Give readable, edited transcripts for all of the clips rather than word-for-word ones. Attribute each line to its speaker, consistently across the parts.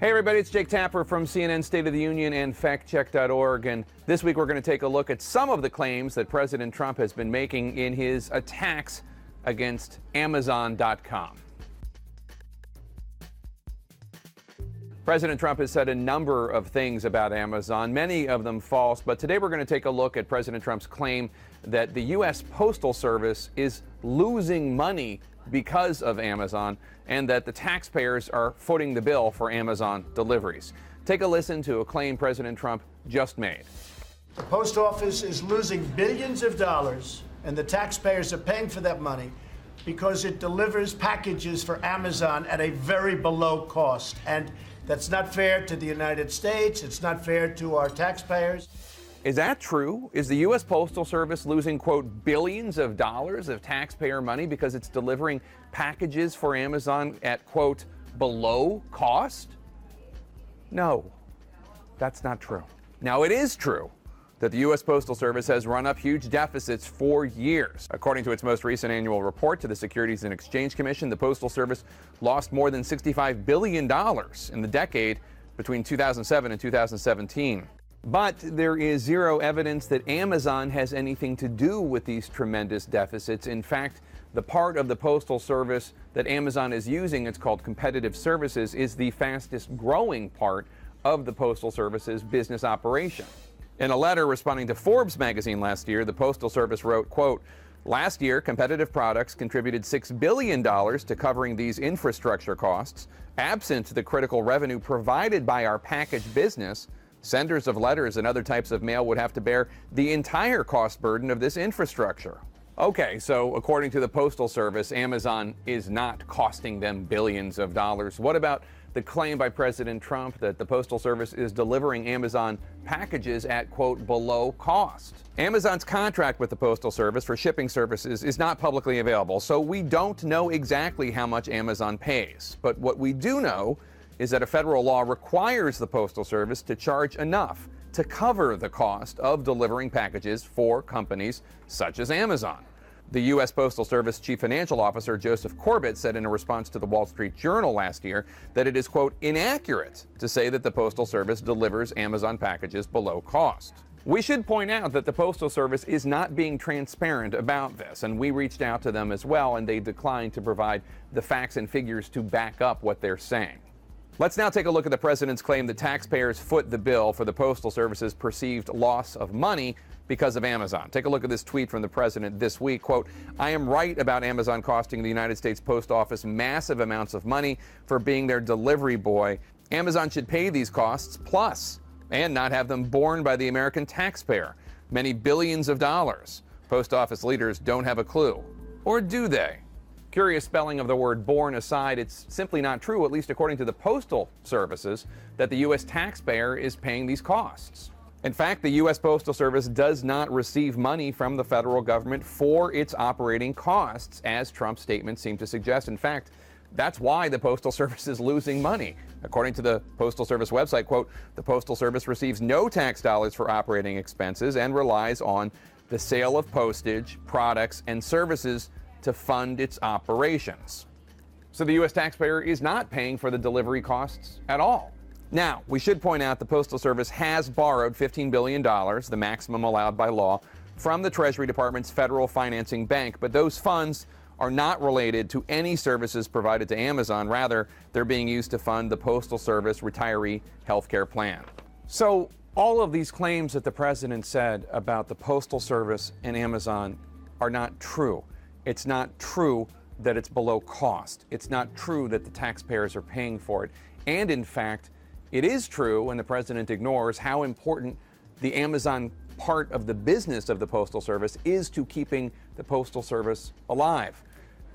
Speaker 1: Hey everybody, it's Jake Tapper from CNN State of the Union and factcheck.org. And this week we're going to take a look at some of the claims that President Trump has been making in his attacks against Amazon.com. President Trump has said a number of things about Amazon, many of them false, but today we're going to take a look at President Trump's claim that the U.S. Postal Service is losing money because of Amazon and that the taxpayers are footing the bill for Amazon deliveries. Take a listen to a claim President Trump just made.
Speaker 2: The post office is losing billions of dollars and the taxpayers are paying for that money because it delivers packages for Amazon at a very below cost. And that's not fair to the United States. It's not fair to our taxpayers.
Speaker 1: Is that true? Is the U.S. Postal Service losing, quote, billions of dollars of taxpayer money because it's delivering packages for Amazon at, quote, below cost? No, that's not true. Now, it is true that the U.S. Postal Service has run up huge deficits for years. According to its most recent annual report to the Securities and Exchange Commission, the Postal Service lost more than $65 billion in the decade between 2007 and 2017. But there is zero evidence that Amazon has anything to do with these tremendous deficits. In fact, the part of the Postal Service that Amazon is using, it's called Competitive Services, is the fastest growing part of the Postal Service's business operation. In a letter responding to Forbes magazine last year, the Postal Service wrote, quote, "Last year, Competitive Products contributed $6 billion to covering these infrastructure costs. Absent the critical revenue provided by our package business, senders of letters and other types of mail would have to bear the entire cost burden of this infrastructure." Okay, so according to the Postal Service, Amazon is not costing them billions of dollars. What about the claim by President Trump that the Postal Service is delivering Amazon packages at, quote, below cost? Amazon's contract with the Postal Service for shipping services is not publicly available, so we don't know exactly how much Amazon pays. But what we do know is that a federal law requires the Postal Service to charge enough to cover the cost of delivering packages for companies such as Amazon. The U.S. Postal Service Chief Financial Officer Joseph Corbett said in a response to the Wall Street Journal last year that it is, quote, inaccurate to say that the Postal Service delivers Amazon packages below cost. We should point out that the Postal Service is not being transparent about this, and we reached out to them as well, and they declined to provide the facts and figures to back up what they're saying. Let's now take a look at the president's claim that taxpayers foot the bill for the Postal Service's perceived loss of money because of Amazon. Take a look at this tweet from the president this week. Quote, "I am right about Amazon costing the United States Post Office massive amounts of money for being their delivery boy. Amazon should pay these costs plus and not have them borne by the American taxpayer. Many billions of dollars. Post Office leaders don't have a clue. Or do they?" Curious spelling of the word born aside, it's simply not true, at least according to the Postal Services, that the U.S. taxpayer is paying these costs. In fact, the U.S. Postal Service does not receive money from the federal government for its operating costs, as Trump's statements seem to suggest. In fact, that's why the Postal Service is losing money. According to the Postal Service website, quote, "The Postal Service receives no tax dollars for operating expenses and relies on the sale of postage, products, and services to fund its operations." So the U.S. taxpayer is not paying for the delivery costs at all. Now, we should point out the Postal Service has borrowed $15 billion, the maximum allowed by law, from the Treasury Department's Federal Financing Bank, but those funds are not related to any services provided to Amazon. Rather, they're being used to fund the Postal Service retiree health care plan. So all of these claims that the president said about the Postal Service and Amazon are not true. It's not true that it's below cost. It's not true that the taxpayers are paying for it. And in fact, it is true, and the president ignores how important the Amazon part of the business of the Postal Service is to keeping the Postal Service alive.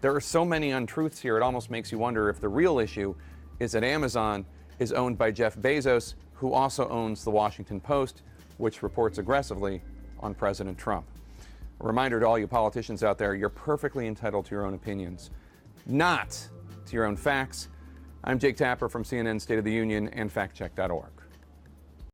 Speaker 1: There are so many untruths here, it almost makes you wonder if the real issue is that Amazon is owned by Jeff Bezos, who also owns the Washington Post, which reports aggressively on President Trump. A reminder to all you politicians out there, you're perfectly entitled to your own opinions, not to your own facts. I'm Jake Tapper from CNN State of the Union and factcheck.org.